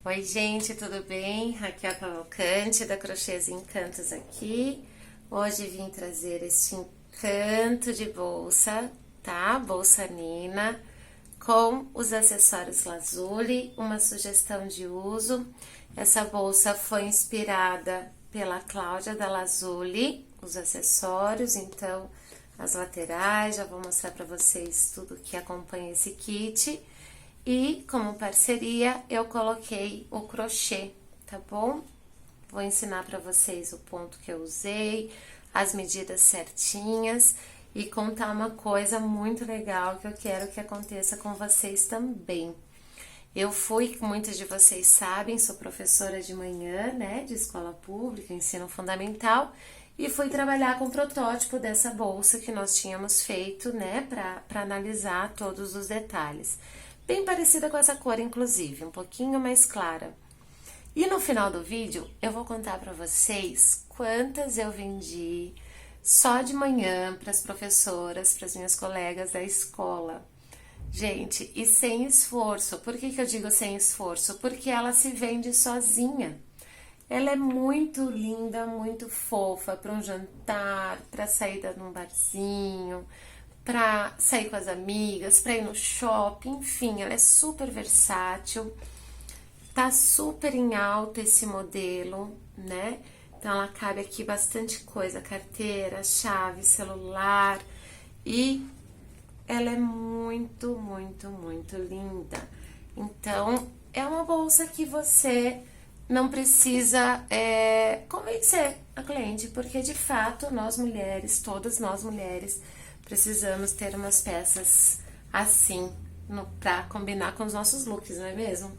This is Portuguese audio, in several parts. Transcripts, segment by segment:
Oi, gente, tudo bem? Raquel Cavalcante, da Crochês e Encantos aqui. Hoje vim trazer este encanto de bolsa, tá? Bolsa Nina, com os acessórios Lazuli, uma sugestão de uso. Essa bolsa foi inspirada pela Cláudia da Lazuli, os acessórios, então as laterais, já vou mostrar para vocês tudo que acompanha esse kit. E como parceria eu coloquei o crochê, tá bom? Vou ensinar para vocês o ponto que eu usei, as medidas certinhas e contar uma coisa muito legal que eu quero que aconteça com vocês também. Eu fui, muitos de vocês sabem, sou professora de manhã, né, de escola pública, ensino fundamental, e fui trabalhar com o protótipo dessa bolsa que nós tínhamos feito, né, para analisar todos os detalhes. Bem parecida com essa cor, inclusive, um pouquinho mais clara. E no final do vídeo, eu vou contar para vocês quantas eu vendi só de manhã para as professoras, para as minhas colegas da escola. Gente, e sem esforço. Por que eu digo sem esforço? Porque ela se vende sozinha. Ela é muito linda, muito fofa para um jantar, para saída num barzinho, para sair com as amigas, para ir no shopping, enfim, ela é super versátil. Tá super em alta esse modelo, né? Então ela cabe aqui bastante coisa, carteira, chave, celular, e ela é muito, muito, muito linda. Então, é uma bolsa que você não precisa convencer a cliente, porque de fato nós mulheres, todas nós mulheres, precisamos ter umas peças assim pra combinar com os nossos looks, não é mesmo?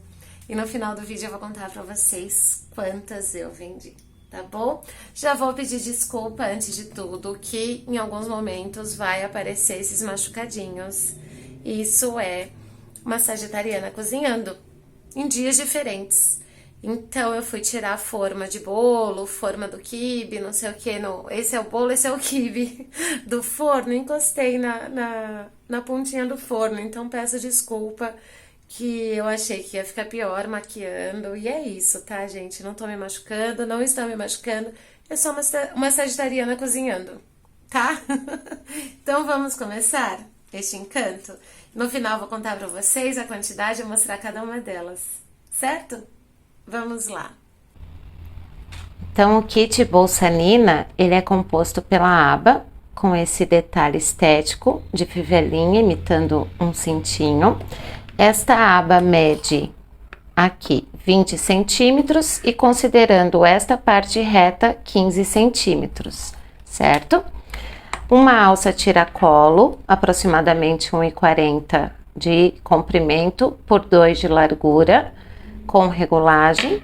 E no final do vídeo eu vou contar pra vocês quantas eu vendi, tá bom? Já vou pedir desculpa antes de tudo, que em alguns momentos vai aparecer esses machucadinhos. Isso é uma sagitariana cozinhando em dias diferentes. Então, eu fui tirar a forma de bolo, forma do quibe, não sei o que, esse é o bolo, esse é o quibe do forno, encostei na pontinha do forno, então peço desculpa que eu achei que ia ficar pior maquiando, e é isso, tá, gente? Não tô me machucando, não estou me machucando, é só uma sagitariana cozinhando, tá? Então, vamos começar este encanto? No final, vou contar pra vocês a quantidade e mostrar cada uma delas, certo? Vamos lá. Então, o kit Bolsa Nina, ele é composto pela aba, com esse detalhe estético de fivelinha, imitando um cintinho. Esta aba mede aqui 20 centímetros e considerando esta parte reta, 15 centímetros, certo? Uma alça tiracolo, aproximadamente 1,40 de comprimento por 2 de largura, com regulagem,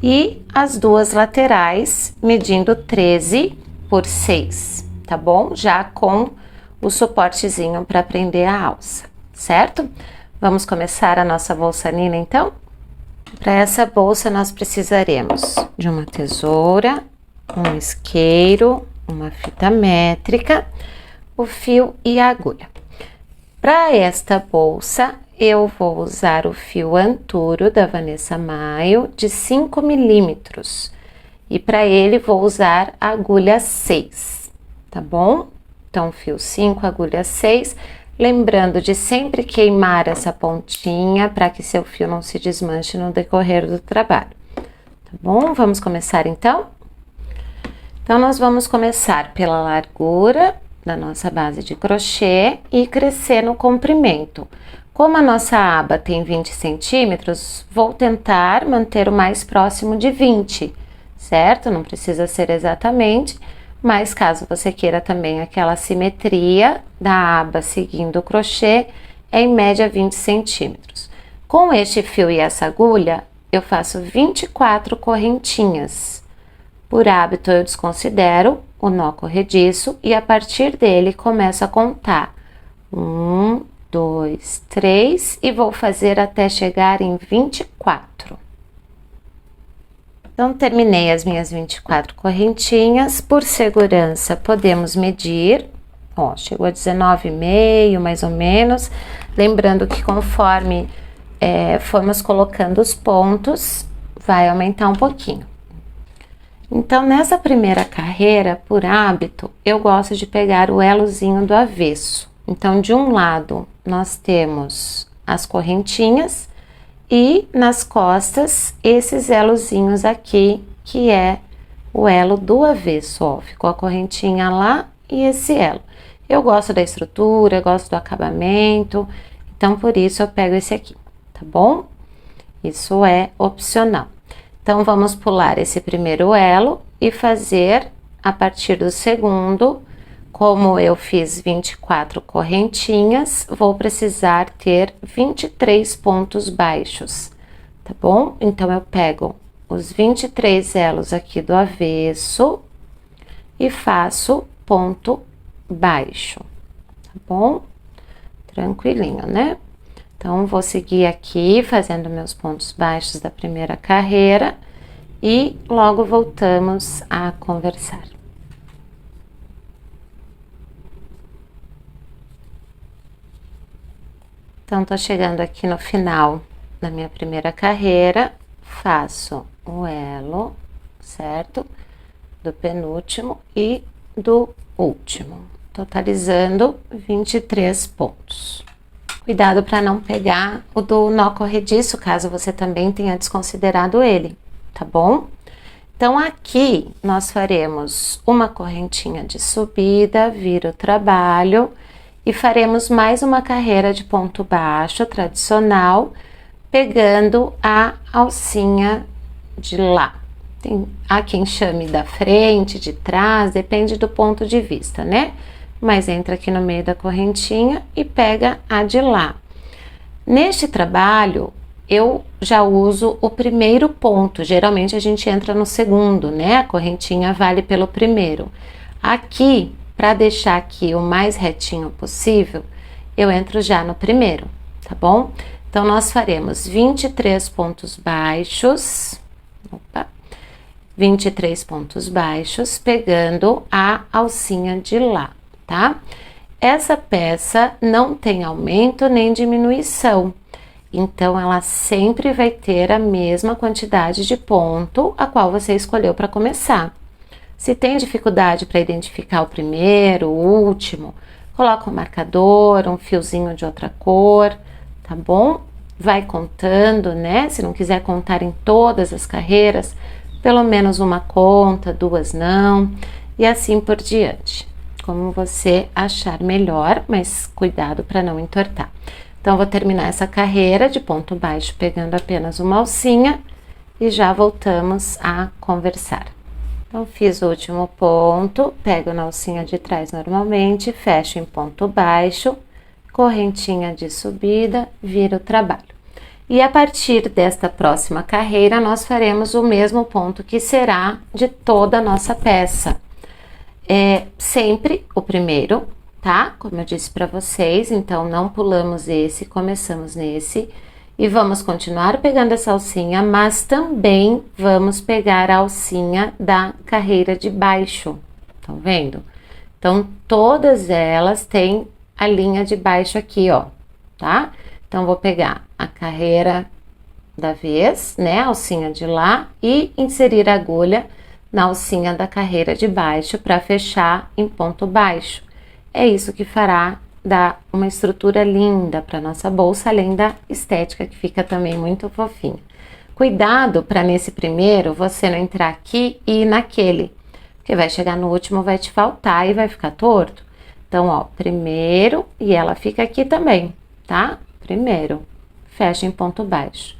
e as duas laterais medindo 13 por 6, tá bom? Já com o suportezinho para prender a alça, certo? Vamos começar a nossa bolsa Nina, então? Para essa bolsa nós precisaremos de uma tesoura, um isqueiro, uma fita métrica, o fio e a agulha. Para esta bolsa, eu vou usar o fio Anturo da Vanessa Maio de 5 milímetros e para ele vou usar a agulha 6, tá bom? Então, fio 5, agulha 6, lembrando de sempre queimar essa pontinha para que seu fio não se desmanche no decorrer do trabalho, tá bom? Vamos começar então? Então, nós vamos começar pela largura da nossa base de crochê e crescer no comprimento. Como a nossa aba tem 20 centímetros, vou tentar manter o mais próximo de 20, certo? Não precisa ser exatamente, mas caso você queira também aquela simetria da aba seguindo o crochê, é em média 20 centímetros. Com este fio e essa agulha, eu faço 24 correntinhas. Por hábito, eu desconsidero o nó corrediço e a partir dele começo a contar 1, 2, 3 e vou fazer até chegar em 24. Então, terminei as minhas 24 correntinhas. Por segurança, podemos medir. Ó, chegou a 19,5 mais ou menos. Lembrando que conforme formos colocando os pontos, vai aumentar um pouquinho. Então, nessa primeira carreira, por hábito, eu gosto de pegar o elozinho do avesso. Então, de um lado, nós temos as correntinhas e nas costas, esses elozinhos aqui, que é o elo do avesso, ó. Ficou a correntinha lá e esse elo. Eu gosto da estrutura, gosto do acabamento, então por isso eu pego esse aqui, tá bom? Isso é opcional. Então, vamos pular esse primeiro elo e fazer a partir do segundo. Como eu fiz 24 correntinhas, vou precisar ter 23 pontos baixos, tá bom? Então, eu pego os 23 elos aqui do avesso e faço ponto baixo, tá bom? Tranquilinho, né? Então, vou seguir aqui fazendo meus pontos baixos da primeira carreira e logo voltamos a conversar. Então, tô chegando aqui no final da minha primeira carreira, faço o elo, certo? Do penúltimo e do último, totalizando 23 pontos. Cuidado para não pegar o do nó corrediço, caso você também tenha desconsiderado ele, tá bom? Então, aqui nós faremos uma correntinha de subida, vira o trabalho e faremos mais uma carreira de ponto baixo tradicional, pegando a alcinha de lá. Há quem chame da frente, de trás, depende do ponto de vista, né? Mas entra aqui no meio da correntinha e pega a de lá. Neste trabalho, eu já uso o primeiro ponto, geralmente a gente entra no segundo, né? A correntinha vale pelo primeiro. Aqui, para deixar aqui o mais retinho possível, eu entro já no primeiro, tá bom? Então, nós faremos 23 pontos baixos, 23 pontos baixos, pegando a alcinha de lá, tá? Essa peça não tem aumento nem diminuição, então ela sempre vai ter a mesma quantidade de ponto a qual você escolheu para começar. Se tem dificuldade para identificar o primeiro, o último, coloca um marcador, um fiozinho de outra cor, tá bom? Vai contando, né? Se não quiser contar em todas as carreiras, pelo menos uma conta, duas não, e assim por diante. Como você achar melhor, mas cuidado para não entortar. Então, vou terminar essa carreira de ponto baixo pegando apenas uma alcinha e já voltamos a conversar. Então, fiz o último ponto, pego na alcinha de trás normalmente, fecho em ponto baixo, correntinha de subida, viro o trabalho. E a partir desta próxima carreira, nós faremos o mesmo ponto que será de toda a nossa peça. Sempre o primeiro, tá? Como eu disse para vocês, então não pulamos esse, começamos nesse e vamos continuar pegando essa alcinha, mas também vamos pegar a alcinha da carreira de baixo, estão vendo? Então, todas elas têm a linha de baixo aqui, ó, tá? Então, vou pegar a carreira da vez, né, a alcinha de lá e inserir a agulha na alcinha da carreira de baixo para fechar em ponto baixo. É isso que fará dar uma estrutura linda para nossa bolsa, além da estética que fica também muito fofinha. Cuidado para nesse primeiro você não entrar aqui e ir naquele, porque vai chegar no último, vai te faltar e vai ficar torto. Então, ó, primeiro e ela fica aqui também, tá? Primeiro, fecha em ponto baixo.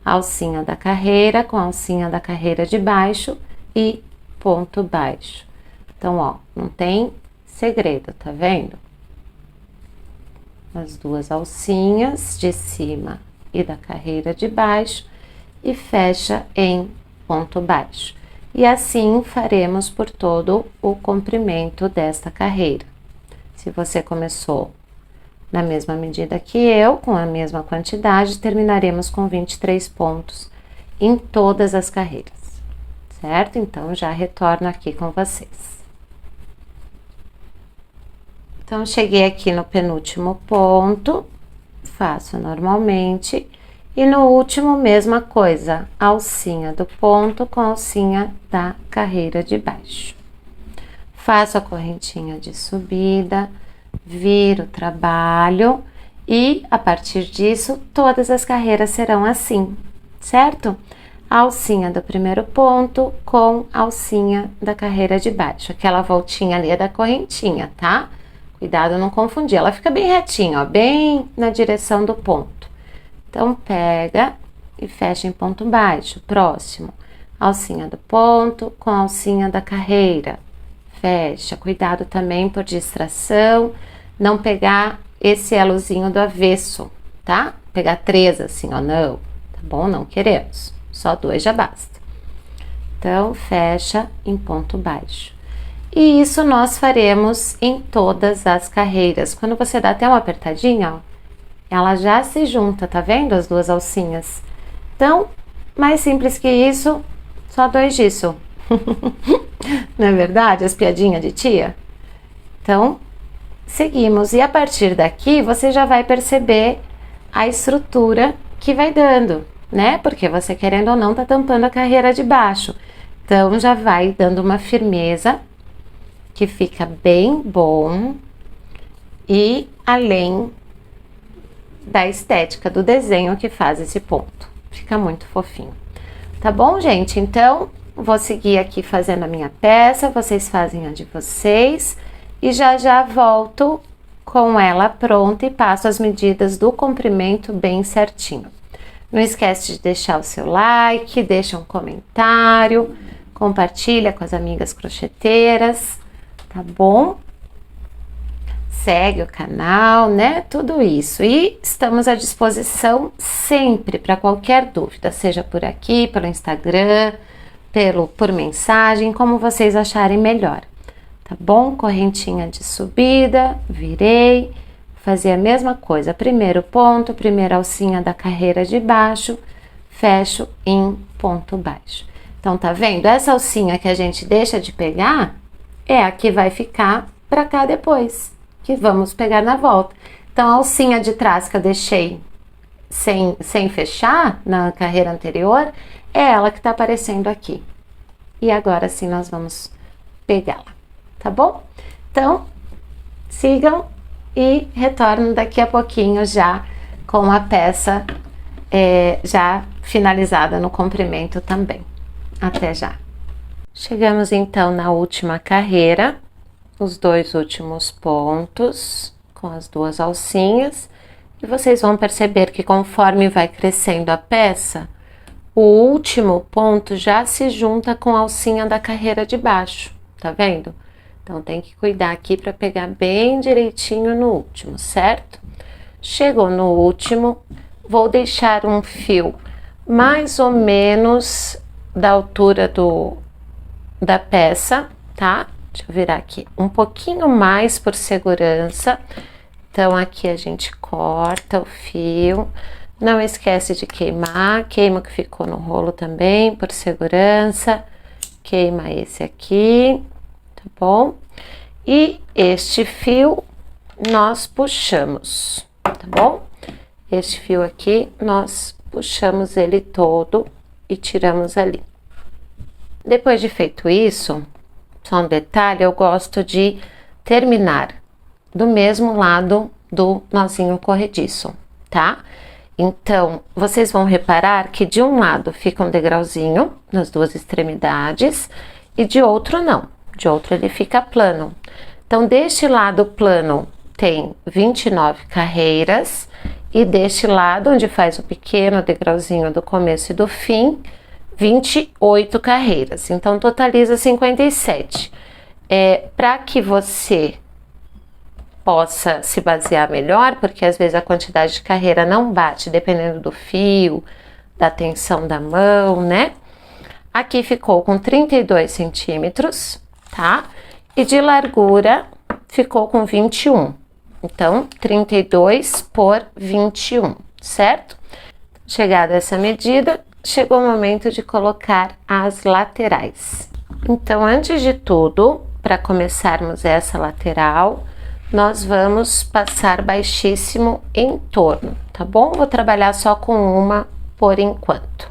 Alcinha da carreira com a alcinha da carreira de baixo e ponto baixo. Então, ó, não tem segredo, tá vendo? As duas alcinhas de cima e da carreira de baixo e fecha em ponto baixo. E assim faremos por todo o comprimento desta carreira. Se você começou na mesma medida que eu, com a mesma quantidade, terminaremos com 23 pontos em todas as carreiras, certo? Então, já retorno aqui com vocês. Então, cheguei aqui no penúltimo ponto, faço normalmente E no último, mesma coisa, alcinha do ponto com alcinha da carreira de baixo. Faço a correntinha de subida, viro o trabalho e, a partir disso, todas as carreiras serão assim, certo? A alcinha do primeiro ponto com a alcinha da carreira de baixo. Aquela voltinha ali é da correntinha, tá? Cuidado não confundir, ela fica bem retinha, ó, bem na direção do ponto. Então, pega e fecha em ponto baixo. Próximo, alcinha do ponto com a alcinha da carreira. Fecha, cuidado também por distração, não pegar esse elozinho do avesso, tá? Pegar 3 assim, ó, não, tá bom? Não queremos, só 2 já basta. Então, fecha em ponto baixo. E isso nós faremos em todas as carreiras. Quando você dá até uma apertadinha, ó, ela já se junta, tá vendo? As 2 alcinhas. Então, mais simples que isso, só 2 disso. Não é verdade? As piadinhas de tia? Então, seguimos. E a partir daqui, você já vai perceber a estrutura que vai dando, né? Porque você, querendo ou não, tá tampando a carreira de baixo. Então, já vai dando uma firmeza que fica bem bom e além da estética do desenho que faz esse ponto. Fica muito fofinho. Tá bom, gente? Então, vou seguir aqui fazendo a minha peça, vocês fazem a de vocês e já volto com ela pronta e passo as medidas do comprimento bem certinho. Não esquece de deixar o seu like, deixa um comentário, compartilha com as amigas crocheteiras, tá bom? Segue o canal, né? Tudo isso. E estamos à disposição sempre para qualquer dúvida, seja por aqui, pelo Instagram, por mensagem, como vocês acharem melhor, tá bom? Correntinha de subida, virei, fazer a mesma coisa, primeiro ponto, primeira alcinha da carreira de baixo, fecho em ponto baixo. Então, tá vendo? Essa alcinha que a gente deixa de pegar é a que vai ficar para cá depois, que vamos pegar na volta. Então, a alcinha de trás que eu deixei sem fechar na carreira anterior, é ela que tá aparecendo aqui. E agora sim nós vamos pegá-la, tá bom? Então, sigam e retorno daqui a pouquinho já com a peça já finalizada no comprimento também. Até já! Chegamos então na última carreira, os 2 últimos pontos com as 2 alcinhas. E vocês vão perceber que conforme vai crescendo a peça, o último ponto já se junta com a alcinha da carreira de baixo, tá vendo? Então, tem que cuidar aqui para pegar bem direitinho no último, certo? Chegou no último, vou deixar um fio mais ou menos da altura da peça, tá? Deixa eu virar aqui um pouquinho mais por segurança. Então, aqui a gente corta o fio, não esquece de queimar, queima o que ficou no rolo também, por segurança, queima esse aqui, tá bom? E este fio nós puxamos, tá bom? Este fio aqui, nós puxamos ele todo e tiramos ali. Depois de feito isso, só um detalhe, eu gosto de terminar do mesmo lado do nozinho corrediço, tá? Então, vocês vão reparar que de um lado fica um degrauzinho nas 2 extremidades e de outro não, de outro ele fica plano. Então, deste lado plano tem 29 carreiras e deste lado, onde faz o pequeno degrauzinho do começo e do fim, 28 carreiras. Então, totaliza 57. Para que você possa se basear melhor, porque às vezes a quantidade de carreira não bate, dependendo do fio, da tensão da mão, né? Aqui ficou com 32 centímetros, tá? E de largura ficou com 21. Então, 32 por 21, certo? Chegada essa medida, chegou o momento de colocar as laterais. Então, antes de tudo, para começarmos essa lateral, nós vamos passar baixíssimo em torno, tá bom? Vou trabalhar só com uma por enquanto.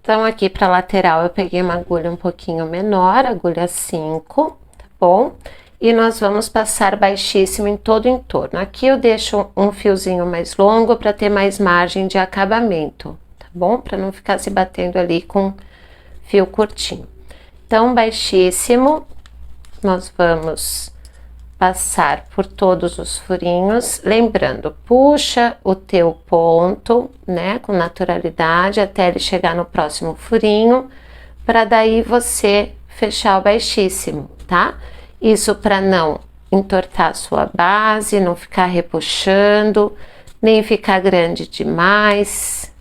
Então, aqui pra lateral eu peguei uma agulha um pouquinho menor, agulha 5, tá bom? E nós vamos passar baixíssimo em todo o entorno. Aqui eu deixo um fiozinho mais longo para ter mais margem de acabamento, tá bom? Para não ficar se batendo ali com fio curtinho. Então, baixíssimo, nós vamos passar por todos os furinhos, lembrando, puxa o teu ponto, né, com naturalidade, até ele chegar no próximo furinho, para daí você fechar o baixíssimo, tá? Isso para não entortar a sua base, não ficar repuxando, nem ficar grande demais,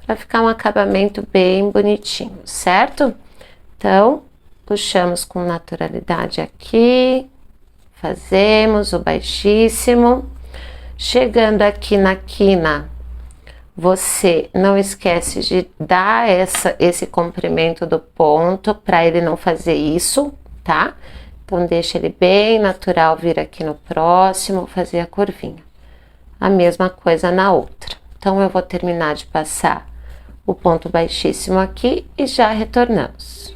para ficar um acabamento bem bonitinho, certo? Então, puxamos com naturalidade aqui, fazemos o baixíssimo. Chegando aqui na quina, você não esquece de dar esse comprimento do ponto para ele não fazer isso, tá? Então, deixa ele bem natural, vir aqui no próximo, fazer a curvinha. A mesma coisa na outra. Então, eu vou terminar de passar o ponto baixíssimo aqui e já retornamos.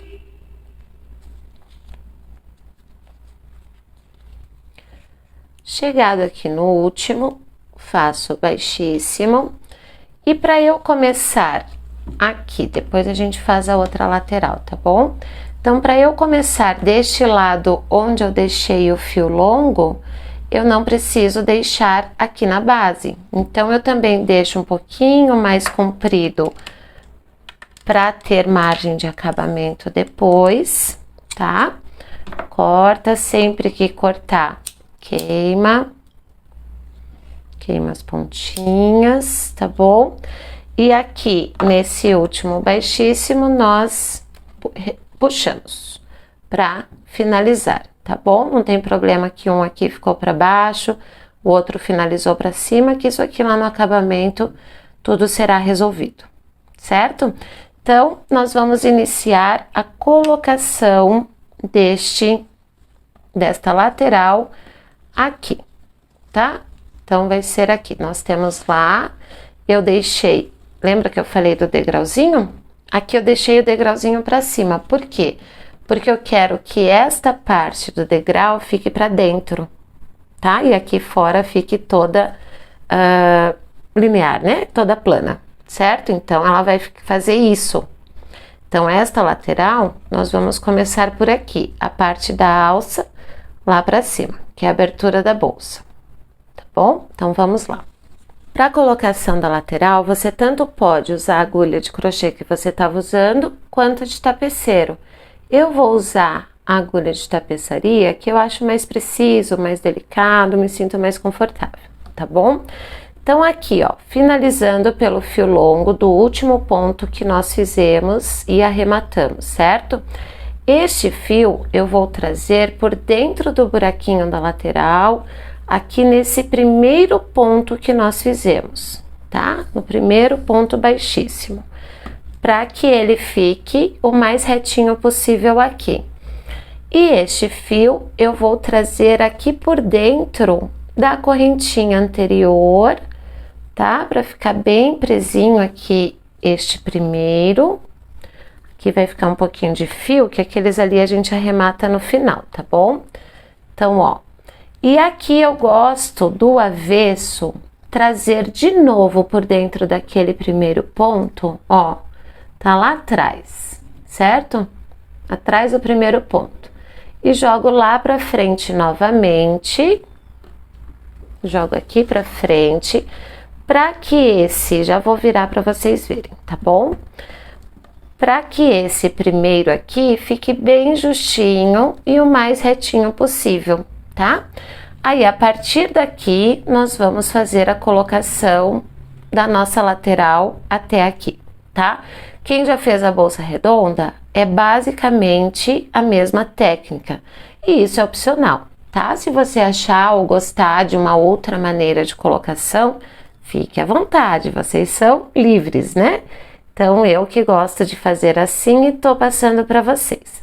Chegado aqui no último, faço baixíssimo. E para eu começar aqui, depois a gente faz a outra lateral, tá bom? Então, para eu começar deste lado onde eu deixei o fio longo, eu não preciso deixar aqui na base. Então, eu também deixo um pouquinho mais comprido para ter margem de acabamento depois, tá? Corta, sempre que cortar, queima as pontinhas, tá bom? E aqui, nesse último baixíssimo, nós puxamos para finalizar, tá bom? Não tem problema que um aqui ficou para baixo, o outro finalizou para cima, que isso aqui lá no acabamento tudo será resolvido, certo? Então, nós vamos iniciar a colocação desta lateral aqui, tá? Então, vai ser aqui. Nós temos lá, eu deixei, lembra que eu falei do degrauzinho? Aqui eu deixei o degrauzinho para cima. Por quê? Porque eu quero que esta parte do degrau fique para dentro, tá? E aqui fora fique toda linear, né? Toda plana, certo? Então, ela vai fazer isso. Então, esta lateral, nós vamos começar por aqui, a parte da alça lá para cima, que é a abertura da bolsa, tá bom? Então, vamos lá. Para a colocação da lateral, você tanto pode usar a agulha de crochê que você estava usando, quanto de tapeceiro. Eu vou usar a agulha de tapeçaria, que eu acho mais preciso, mais delicado, me sinto mais confortável, tá bom? Então, aqui, ó, finalizando pelo fio longo do último ponto que nós fizemos e arrematamos, certo? Este fio eu vou trazer por dentro do buraquinho da lateral, aqui nesse primeiro ponto que nós fizemos, tá? No primeiro ponto baixíssimo, para que ele fique o mais retinho possível aqui. E este fio eu vou trazer aqui por dentro da correntinha anterior, tá? Para ficar bem presinho aqui este primeiro. Aqui vai ficar um pouquinho de fio, que aqueles ali a gente arremata no final, tá bom? Então, ó. E aqui eu gosto do avesso trazer de novo por dentro daquele primeiro ponto, ó. Tá lá atrás, certo? Atrás do primeiro ponto. E jogo lá pra frente novamente. Jogo aqui pra frente, pra que esse, já vou virar pra vocês verem, tá bom? Para que esse primeiro aqui fique bem justinho e o mais retinho possível, tá? Aí, a partir daqui, nós vamos fazer a colocação da nossa lateral até aqui, tá? Quem já fez a bolsa redonda, é basicamente a mesma técnica. E isso é opcional, tá? Se você achar ou gostar de uma outra maneira de colocação, fique à vontade, vocês são livres, né? Então, eu que gosto de fazer assim e tô passando para vocês.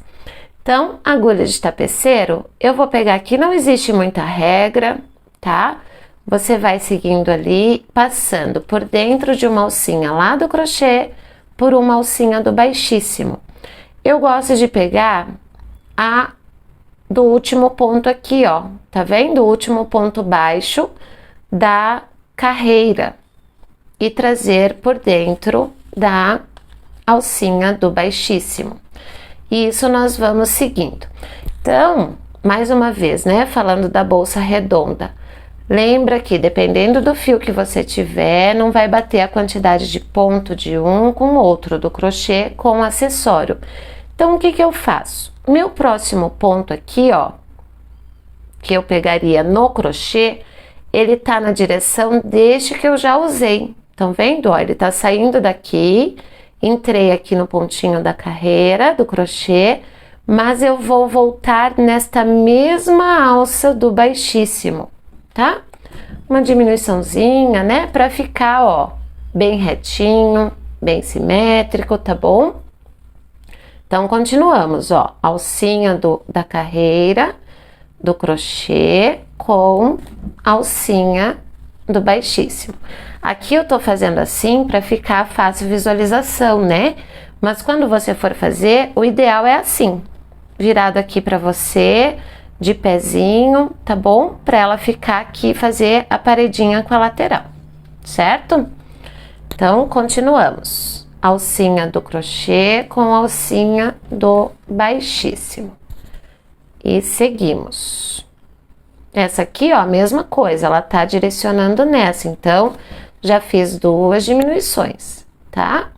Então, agulha de tapeceiro, eu vou pegar aqui, não existe muita regra, tá? Você vai seguindo ali, passando por dentro de uma alcinha lá do crochê, por uma alcinha do baixíssimo. Eu gosto de pegar a do último ponto aqui, ó, tá vendo? O último ponto baixo da carreira e trazer por dentro da alcinha do baixíssimo. E isso nós vamos seguindo. Então, mais uma vez, né, falando da bolsa redonda, lembra que dependendo do fio que você tiver, não vai bater a quantidade de ponto de um com o outro do crochê com o acessório. Então, o que que eu faço? Meu próximo ponto aqui, ó, que eu pegaria no crochê, ele tá na direção deste que eu já usei. Estão vendo? Ó, ele tá saindo daqui, entrei aqui no pontinho da carreira do crochê, mas eu vou voltar nesta mesma alça do baixíssimo, tá? Uma diminuiçãozinha, né? Pra ficar, ó, bem retinho, bem simétrico, tá bom? Então, continuamos, ó, alcinha da carreira, do crochê com alcinha do baixíssimo. Aqui eu tô fazendo assim para ficar fácil visualização, né? Mas quando você for fazer, o ideal é assim, virado aqui para você, de pezinho, tá bom? Para ela ficar aqui, fazer a paredinha com a lateral, certo? Então, continuamos. Alcinha do crochê com alcinha do baixíssimo. E seguimos. Essa aqui, ó, a mesma coisa, ela tá direcionando nessa, então, já fiz 2 diminuições, tá?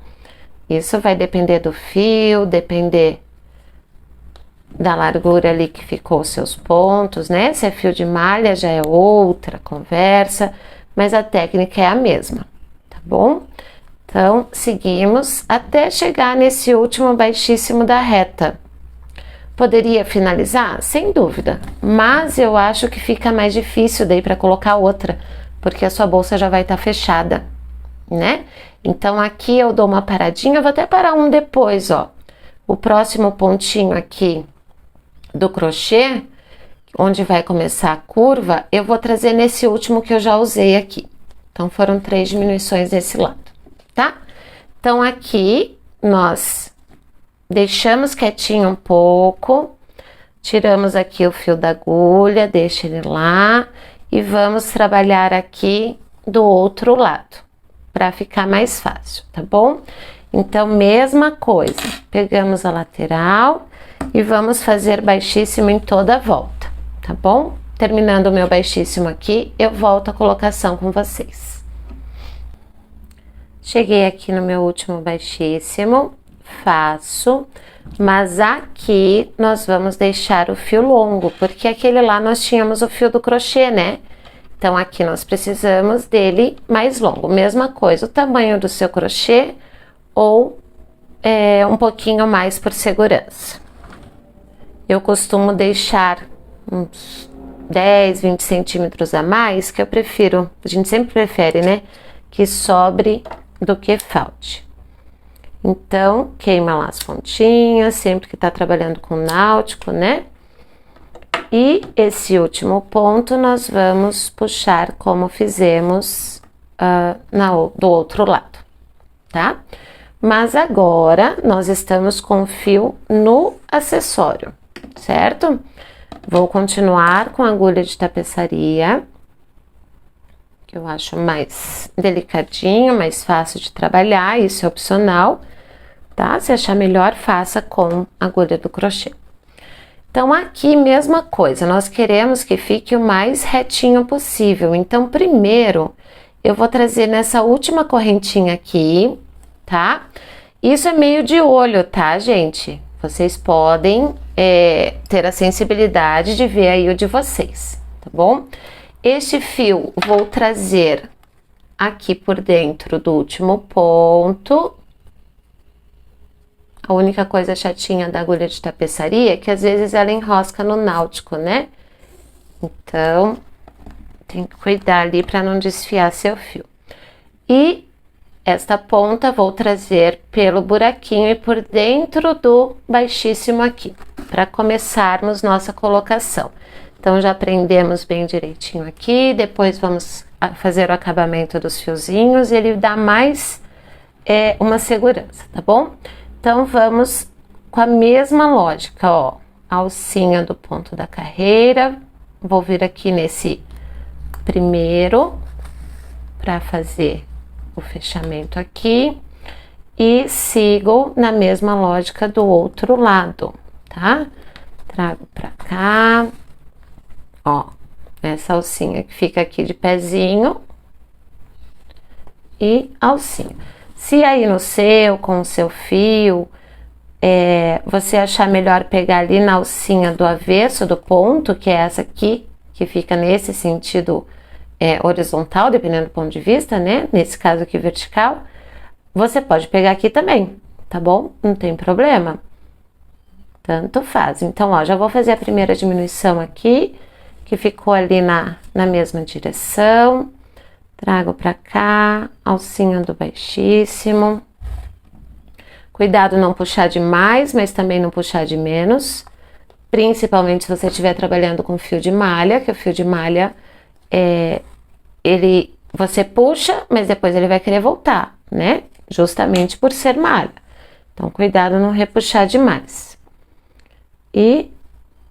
Isso vai depender do fio, depender da largura ali que ficou os seus pontos, né? Se é fio de malha, já é outra conversa, mas a técnica é a mesma, tá bom? Então, seguimos até chegar nesse último baixíssimo da reta. Poderia finalizar? Sem dúvida, mas eu acho que fica mais difícil daí para colocar outra, porque a sua bolsa já vai estar fechada, né? Então, aqui eu dou uma paradinha, eu vou até parar um depois, ó. O próximo pontinho aqui do crochê, onde vai começar a curva, eu vou trazer nesse último que eu já usei aqui. Então, foram 3 diminuições desse lado, tá? Então, aqui nós deixamos quietinho um pouco, tiramos aqui o fio da agulha, deixa ele lá e vamos trabalhar aqui do outro lado, para ficar mais fácil, tá bom? Então, mesma coisa, pegamos a lateral e vamos fazer baixíssimo em toda a volta, tá bom? Terminando o meu baixíssimo aqui, eu volto a colocação com vocês. Cheguei aqui no meu último baixíssimo, faço, mas aqui nós vamos deixar o fio longo, porque aquele lá nós tínhamos o fio do crochê, né? Então, aqui nós precisamos dele mais longo. Mesma coisa, o tamanho do seu crochê ou um pouquinho mais por segurança. Eu costumo deixar uns 10, 20 centímetros a mais, que eu prefiro, a gente sempre prefere, né? Que sobre do que falte. Então, queima lá as pontinhas, sempre que tá trabalhando com náutico, né? E esse último ponto nós vamos puxar como fizemos do outro lado, tá? Mas agora nós estamos com o fio no acessório, certo? Vou continuar com a agulha de tapeçaria, que eu acho mais delicadinho, mais fácil de trabalhar, isso é opcional, tá? Se achar melhor, faça com a agulha do crochê. Então, aqui, mesma coisa, nós queremos que fique o mais retinho possível. Então, primeiro, eu vou trazer nessa última correntinha aqui, tá? Isso é meio de olho, tá, gente? Vocês podem ter a sensibilidade de ver aí o de vocês, tá bom? Este fio, vou trazer aqui por dentro do último ponto. A única coisa chatinha da agulha de tapeçaria é que às vezes ela enrosca no náutico, né? Então, tem que cuidar ali para não desfiar seu fio. E esta ponta vou trazer pelo buraquinho e por dentro do baixíssimo aqui, para começarmos nossa colocação. Então, já prendemos bem direitinho aqui, depois vamos fazer o acabamento dos fiozinhos e ele dá mais uma segurança, tá bom? Então, vamos com a mesma lógica, ó, alcinha do ponto da carreira, vou vir aqui nesse primeiro para fazer o fechamento aqui e sigo na mesma lógica do outro lado, tá? Trago pra cá, ó, essa alcinha que fica aqui de pezinho e alcinha. Se aí no seu, com o seu fio, você achar melhor pegar ali na alcinha do avesso do ponto, que é essa aqui, que fica nesse sentido horizontal, dependendo do ponto de vista, né? Nesse caso aqui vertical, você pode pegar aqui também, tá bom? Não tem problema. Tanto faz. Então, ó, já vou fazer a primeira diminuição aqui, que ficou ali na mesma direção. Trago pra cá, alcinha do baixíssimo. Cuidado não puxar demais, mas também não puxar de menos. Principalmente se você estiver trabalhando com fio de malha, que o fio de malha, você puxa, mas depois ele vai querer voltar, né? Justamente por ser malha. Então, cuidado não repuxar demais. E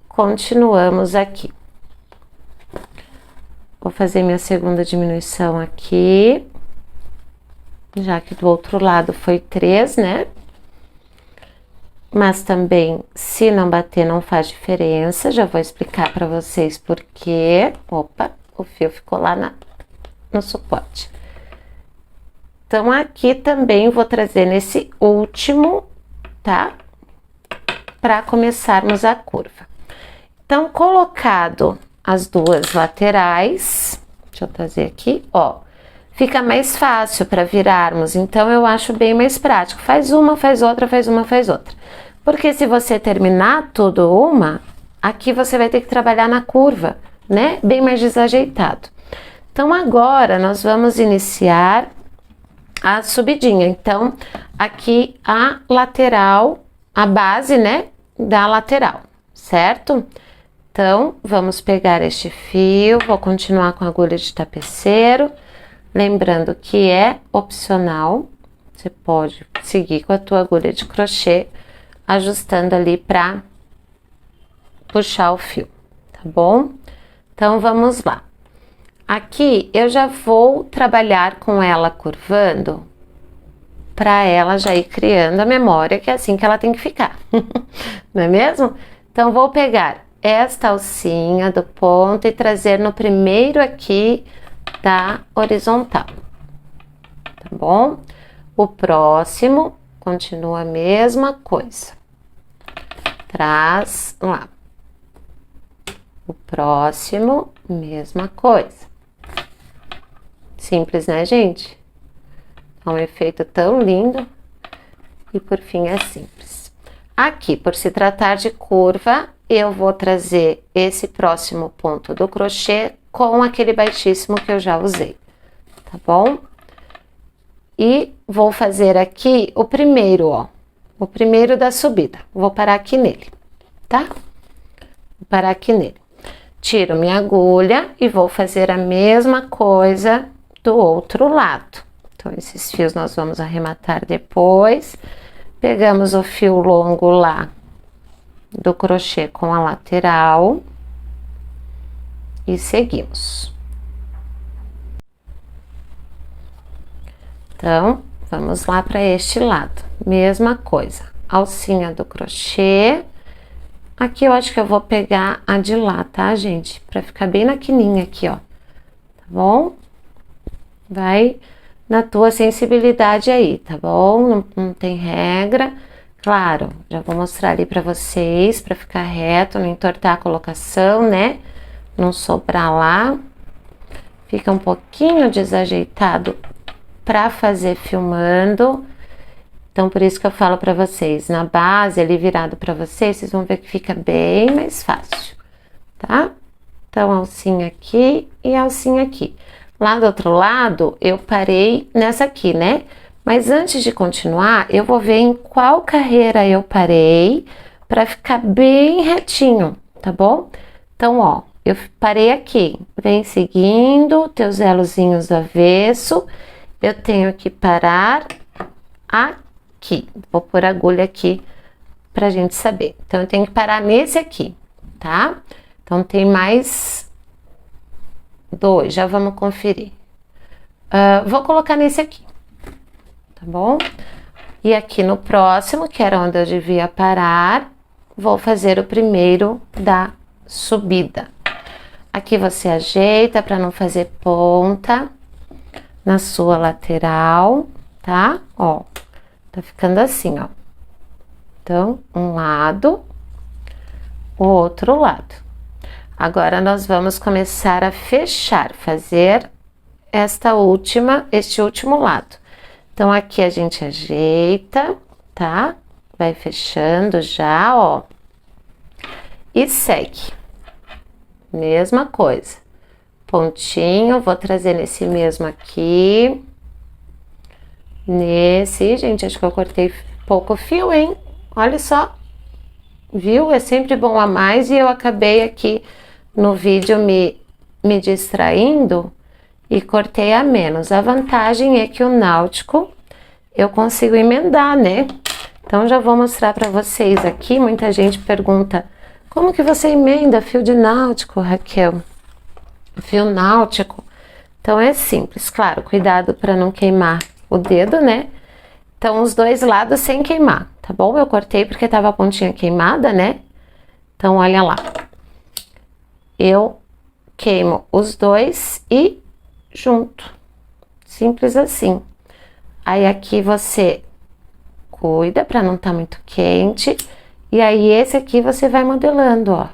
continuamos aqui. Vou fazer minha segunda diminuição aqui, já que do outro lado foi 3, né? Mas também, se não bater, não faz diferença. Já vou explicar para vocês por quê. Opa, o fio ficou lá no suporte. Então, aqui também vou trazer nesse último, tá? Para começarmos a curva. Então, colocado as duas laterais, deixa eu trazer aqui, ó, fica mais fácil para virarmos, então eu acho bem mais prático. Faz uma, faz outra, faz uma, faz outra. Porque se você terminar tudo uma, aqui você vai ter que trabalhar na curva, né? Bem mais desajeitado. Então, agora nós vamos iniciar a subidinha. Então, aqui a lateral, a base, né, da lateral, certo? Então, vamos pegar este fio, vou continuar com a agulha de tapeceiro, lembrando que é opcional, você pode seguir com a tua agulha de crochê, ajustando ali pra puxar o fio, tá bom? Então, vamos lá. Aqui, eu já vou trabalhar com ela curvando, pra ela já ir criando a memória, que é assim que ela tem que ficar, não é mesmo? Então, vou pegar esta alcinha do ponto e trazer no primeiro aqui da horizontal, tá bom? O próximo continua a mesma coisa, traz lá. O próximo, mesma coisa. Simples, né, gente? É um efeito tão lindo e por fim é simples. Aqui, por se tratar de curva, eu vou trazer esse próximo ponto do crochê com aquele baixíssimo que eu já usei, tá bom? E vou fazer aqui o primeiro, ó, o primeiro da subida. Vou parar aqui nele, tá? Vou parar aqui nele. Tiro minha agulha e vou fazer a mesma coisa do outro lado. Então, esses fios nós vamos arrematar depois. Pegamos o fio longo lá do crochê com a lateral e seguimos. Então, vamos lá para este lado, mesma coisa, alcinha do crochê. Aqui eu acho que eu vou pegar a de lá, tá, gente? Para ficar bem na quininha aqui, ó, tá bom? Vai na tua sensibilidade aí, tá bom? Não tem regra. Claro, já vou mostrar ali pra vocês, pra ficar reto, não entortar a colocação, né? Não sobrar lá. Fica um pouquinho desajeitado pra fazer filmando. Então, por isso que eu falo pra vocês, na base ali virado pra vocês, vocês vão ver que fica bem mais fácil, tá? Então, alcinha aqui e alcinha aqui. Lá do outro lado, eu parei nessa aqui, né? Mas antes de continuar, eu vou ver em qual carreira eu parei para ficar bem retinho, tá bom? Então, ó, eu parei aqui, vem seguindo teus elozinhos do avesso, eu tenho que parar aqui, vou pôr a agulha aqui pra gente saber. Então, eu tenho que parar nesse aqui, tá? Então, tem mais 2, já vamos conferir. Vou colocar nesse aqui, tá bom? E aqui no próximo, que era onde eu devia parar, vou fazer o primeiro da subida. Aqui você ajeita para não fazer ponta na sua lateral, tá? Ó, tá ficando assim, ó. Então, um lado, o outro lado. Agora, nós vamos começar a fechar, fazer este último lado. Então, aqui a gente ajeita, tá? Vai fechando já, ó. E segue. Mesma coisa. Pontinho, vou trazer nesse mesmo aqui. Nesse, gente, acho que eu cortei pouco fio, hein? Olha só. Viu? É sempre bom a mais e eu acabei aqui no vídeo me distraindo e cortei a menos. A vantagem é que o náutico eu consigo emendar, né? Então, já vou mostrar para vocês aqui. Muita gente pergunta, como que você emenda fio de náutico, Raquel? Fio náutico? Então, é simples. Claro, cuidado para não queimar o dedo, né? Então, os dois lados sem queimar, tá bom? Eu cortei porque tava a pontinha queimada, né? Então, olha lá. Eu queimo os dois e junto. Simples assim. Aí, aqui você cuida para não tá muito quente. E aí, esse aqui você vai modelando, ó.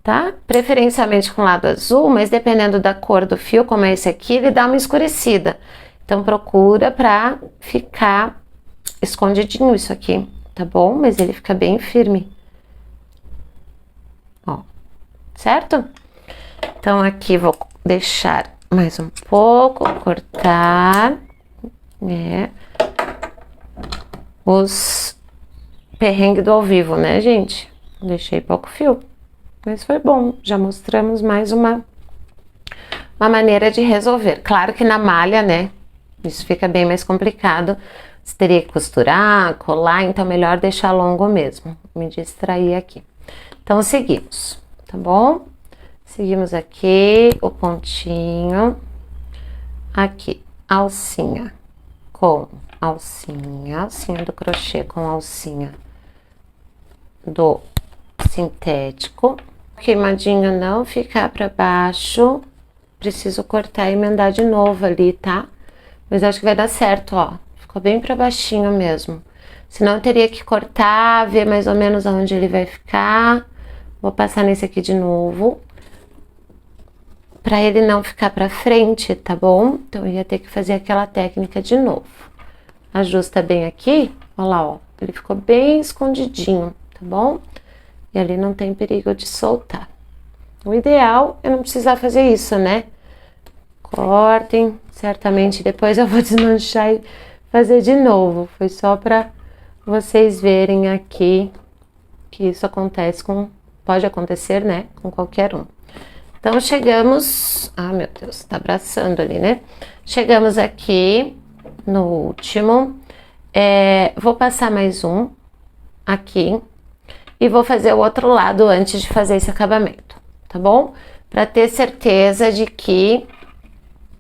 Tá? Preferencialmente com lado azul, mas dependendo da cor do fio, como é esse aqui, ele dá uma escurecida. Então, procura pra ficar escondidinho isso aqui, tá bom? Mas ele fica bem firme. Ó, certo? Então, aqui vou deixar mais um pouco, cortar, né? Os perrengues do ao vivo, né, gente? Deixei pouco fio, mas foi bom. Já mostramos mais uma maneira de resolver. Claro que na malha, né? Isso fica bem mais complicado. Você teria que costurar, colar, então melhor deixar longo mesmo. Me distrair aqui. Então, seguimos, tá bom? Seguimos aqui o pontinho. Aqui, alcinha com alcinha. Alcinha do crochê com alcinha do sintético. Queimadinho não ficar para baixo. Preciso cortar e emendar de novo ali, tá? Mas acho que vai dar certo, ó. Ficou bem pra baixinho mesmo. Senão eu teria que cortar, ver mais ou menos aonde ele vai ficar. Vou passar nesse aqui de novo. Pra ele não ficar pra frente, tá bom? Então eu ia ter que fazer aquela técnica de novo. Ajusta bem aqui, ó lá, ó. Ele ficou bem escondidinho, tá bom? E ali não tem perigo de soltar. O ideal é não precisar fazer isso, né? Cortem, certamente depois eu vou desmanchar e fazer de novo. Foi só para vocês verem aqui que isso acontece pode acontecer, né? Com qualquer um. Então, chegamos... Ah, meu Deus, tá abraçando ali, né? Chegamos aqui no último. Vou passar mais um aqui e vou fazer o outro lado antes de fazer esse acabamento, tá bom? Para ter certeza de que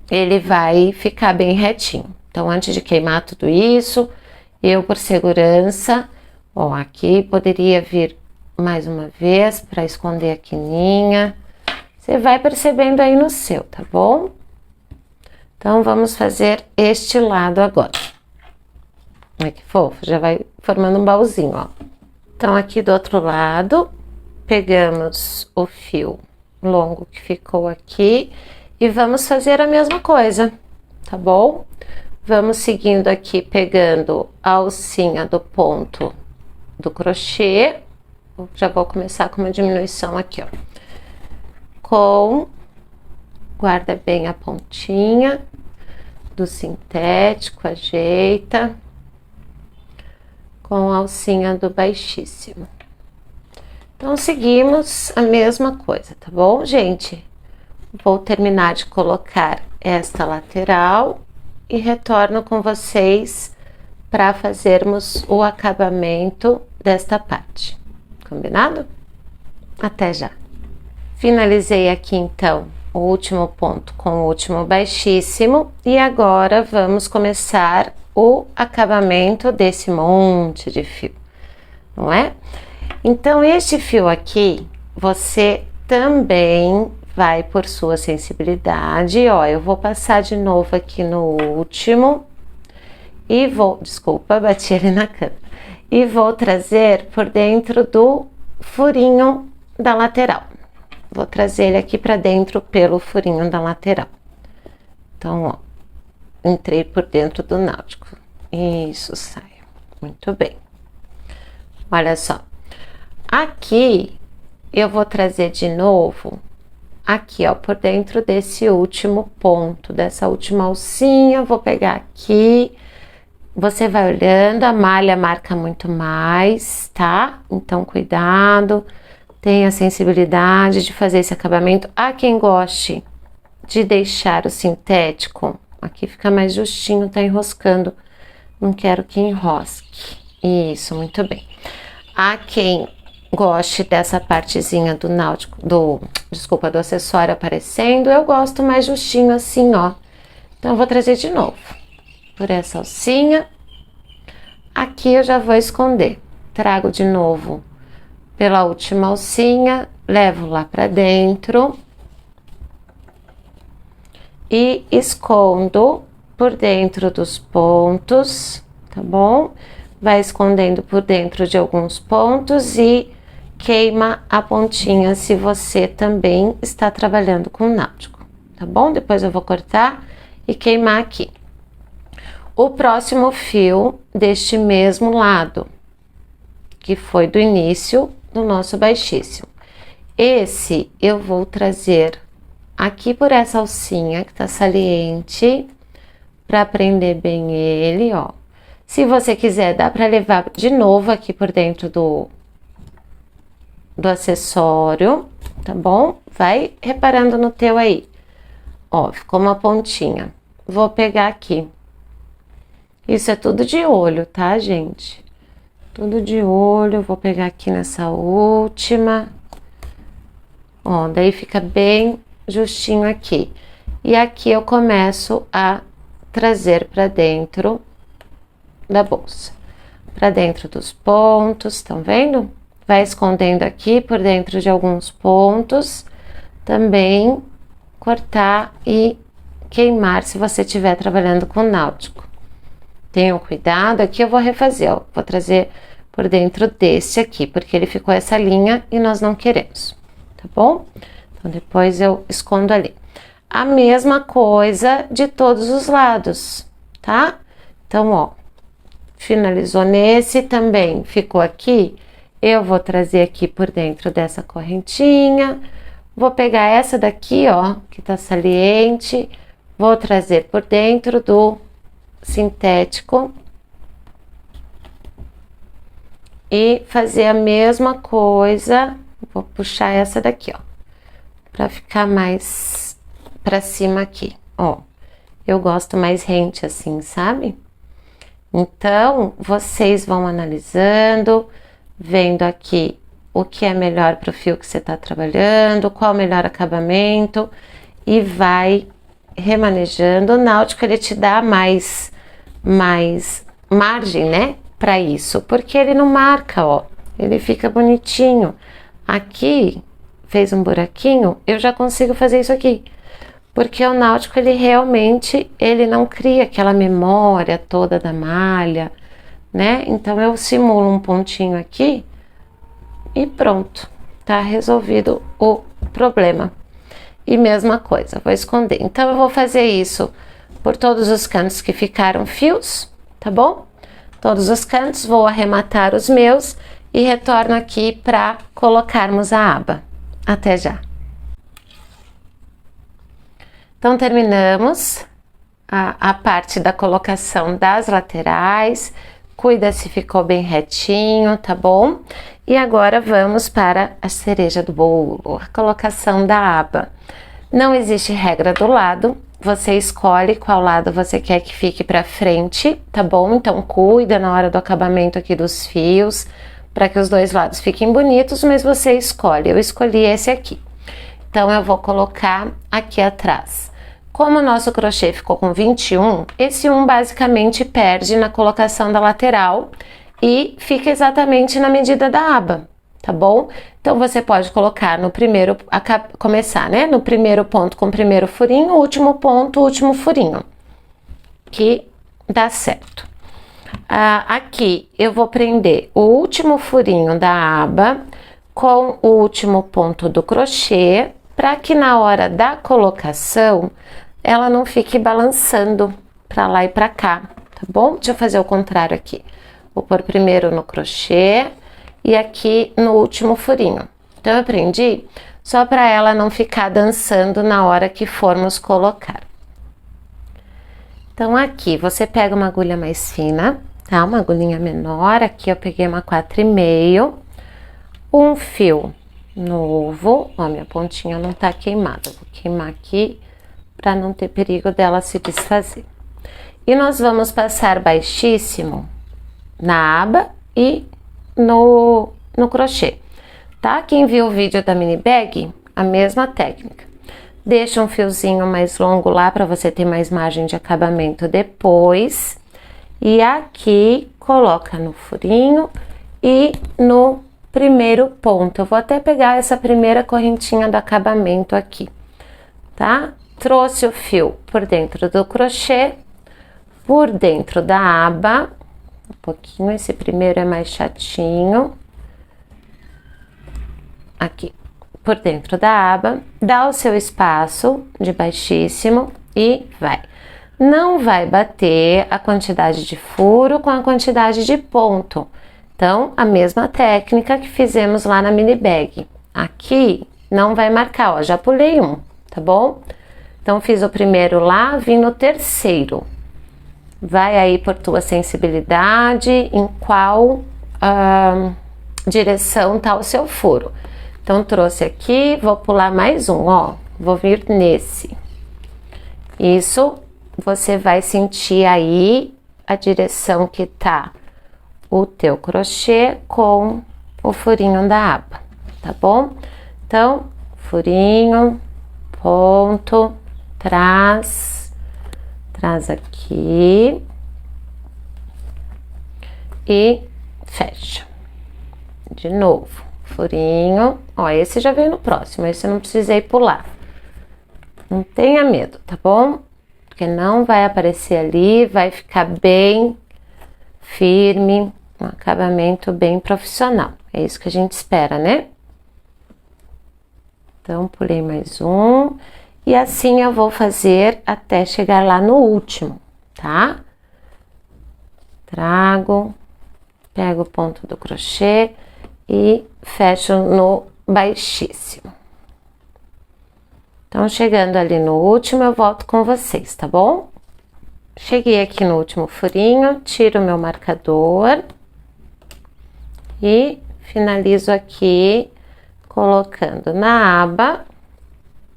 ele vai ficar bem retinho. Então, antes de queimar tudo isso, eu, por segurança, ó, aqui poderia vir mais uma vez para esconder a quininha. Você vai percebendo aí no seu, tá bom? Então, vamos fazer este lado agora. Olha que fofo, já vai formando um baúzinho, ó. Então, aqui do outro lado, pegamos o fio longo que ficou aqui e vamos fazer a mesma coisa, tá bom? Vamos seguindo aqui, pegando a alcinha do ponto do crochê. Já vou começar com uma diminuição aqui, ó. Guarda bem a pontinha do sintético, ajeita. com a alcinha do baixíssimo. Então, seguimos a mesma coisa, tá bom, gente? Vou terminar de colocar esta lateral e retorno com vocês para fazermos o acabamento desta parte. Combinado? Até já! Finalizei aqui, então, o último ponto com o último baixíssimo e agora vamos começar o acabamento desse monte de fio, não é? Então, este fio aqui, você também vai por sua sensibilidade, ó, eu vou passar de novo aqui no último e vou, desculpa, bati ele na câmera, e vou trazer por dentro do furinho da lateral. Vou trazer ele aqui pra dentro pelo furinho da lateral. Então, ó, entrei por dentro do náutico. Isso, saia. Muito bem. Olha só. Aqui, eu vou trazer de novo, aqui, ó, por dentro desse último ponto, dessa última alcinha, vou pegar aqui. Você vai olhando, a malha marca muito mais, tá? Então, cuidado, tenha sensibilidade de fazer esse acabamento. Há quem goste de deixar o sintético, aqui fica mais justinho, tá enroscando, não quero que enrosque. Isso, muito bem. Há quem goste dessa partezinha do náutico, do acessório aparecendo, eu gosto mais justinho assim, ó. Então, eu vou trazer de novo, por essa alcinha. Aqui eu já vou esconder. Trago de novo pela última alcinha, levo lá pra dentro. E escondo por dentro dos pontos, tá bom? Vai escondendo por dentro de alguns pontos e queima a pontinha se você também está trabalhando com náutico, tá bom? Depois eu vou cortar e queimar aqui. O próximo fio deste mesmo lado, que foi do início do nosso baixíssimo. Esse eu vou trazer aqui por essa alcinha que tá saliente, para prender bem ele, ó. Se você quiser, dá para levar de novo aqui por dentro do acessório, tá bom? Vai reparando no teu aí. Ó, ficou uma pontinha. Vou pegar aqui. Isso é tudo de olho, tá, gente? Tudo de olho. Vou pegar aqui nessa última. Ó, daí fica bem justinho aqui. E aqui eu começo a trazer para dentro da bolsa. Para dentro dos pontos, estão vendo? Vai escondendo aqui por dentro de alguns pontos. Também cortar e queimar se você estiver trabalhando com náutico. Tenham cuidado, aqui eu vou refazer, ó. Vou trazer por dentro desse aqui, porque ele ficou essa linha e nós não queremos, tá bom? Então, depois eu escondo ali. A mesma coisa de todos os lados, tá? Então, ó, finalizou nesse também, ficou aqui. Eu vou trazer aqui por dentro dessa correntinha, vou pegar essa daqui, ó, que tá saliente, vou trazer por dentro do sintético e fazer a mesma coisa. Vou puxar essa daqui, ó, pra ficar mais pra cima aqui, ó. Eu gosto mais rente assim, sabe? Então, vocês vão analisando, vendo aqui o que é melhor pro fio que você tá trabalhando, qual o melhor acabamento e vai remanejando. O náutico, ele te dá mais margem, né, para isso, porque ele não marca, ó, ele fica bonitinho. Aqui, fez um buraquinho, eu já consigo fazer isso aqui, porque o náutico, ele realmente, ele não cria aquela memória toda da malha, né, então eu simulo um pontinho aqui e pronto, tá resolvido o problema. E mesma coisa, vou esconder. Então, eu vou fazer isso por todos os cantos que ficaram fios, tá bom? Todos os cantos, vou arrematar os meus e retorno aqui para colocarmos a aba. Até já! Então, terminamos a parte da colocação das laterais, cuida se ficou bem retinho, tá bom? E agora vamos para a cereja do bolo, a colocação da aba. Não existe regra do lado, você escolhe qual lado você quer que fique para frente, tá bom? Então cuida na hora do acabamento aqui dos fios, para que os dois lados fiquem bonitos, mas você escolhe. Eu escolhi esse aqui. Então eu vou colocar aqui atrás. Como o nosso crochê ficou com 21, esse 1 basicamente perde na colocação da lateral e fica exatamente na medida da aba, tá bom? Então você pode colocar no primeiro, começar, né? No primeiro ponto com o primeiro furinho, último ponto, último furinho, que dá certo. Aqui eu vou prender o último furinho da aba com o último ponto do crochê, para que na hora da colocação ela não fique balançando para lá e para cá, tá bom? Deixa eu fazer o contrário aqui. Vou pôr primeiro no crochê e aqui no último furinho. Então eu prendi só para ela não ficar dançando na hora que formos colocar. Então aqui você pega uma agulha mais fina, tá? Uma agulhinha menor, aqui eu peguei uma 4,5, um fio novo, ó, minha pontinha não tá queimada, vou queimar aqui para não ter perigo dela se desfazer. E nós vamos passar baixíssimo na aba e no crochê, tá? Quem viu o vídeo da mini bag, a mesma técnica. Deixa um fiozinho mais longo lá para você ter mais margem de acabamento depois. E aqui coloca no furinho e no primeiro ponto. Eu vou até pegar essa primeira correntinha do acabamento aqui, tá? Trouxe o fio por dentro do crochê, por dentro da aba, um pouquinho, esse primeiro é mais chatinho. Aqui, por dentro da aba, dá o seu espaço de baixíssimo e vai. Não vai bater a quantidade de furo com a quantidade de ponto. Então, a mesma técnica que fizemos lá na mini bag. Aqui não vai marcar, ó, já pulei um, tá bom? Então, fiz o primeiro lá, vim no terceiro. Vai aí por tua sensibilidade, em qual direção tá o seu furo. Então, trouxe aqui, vou pular mais um, ó, vou vir nesse. Isso, você vai sentir aí a direção que tá o teu crochê com o furinho da aba, tá bom? Então, furinho, ponto, traz aqui e fecha. De novo, furinho, ó, esse já veio no próximo, esse eu não precisei pular. Não tenha medo, tá bom? Porque não vai aparecer ali, vai ficar bem firme, um acabamento bem profissional. É isso que a gente espera, né? Então, pulei mais um. E assim eu vou fazer até chegar lá no último, tá? Trago, pego o ponto do crochê e fecho no baixíssimo. Então, chegando ali no último, eu volto com vocês, tá bom? Cheguei aqui no último furinho, tiro o meu marcador e finalizo aqui colocando na aba.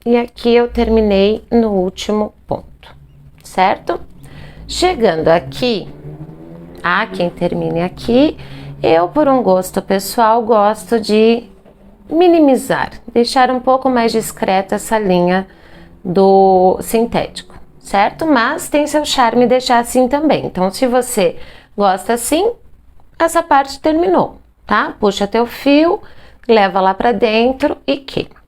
E aqui eu terminei no último ponto, certo? Chegando aqui, quem termine aqui, eu, por um gosto pessoal, gosto de minimizar, deixar um pouco mais discreta essa linha do sintético, certo? Mas tem seu charme deixar assim também. Então, se você gosta assim, essa parte terminou, tá? Puxa teu fio, leva lá pra dentro e queima.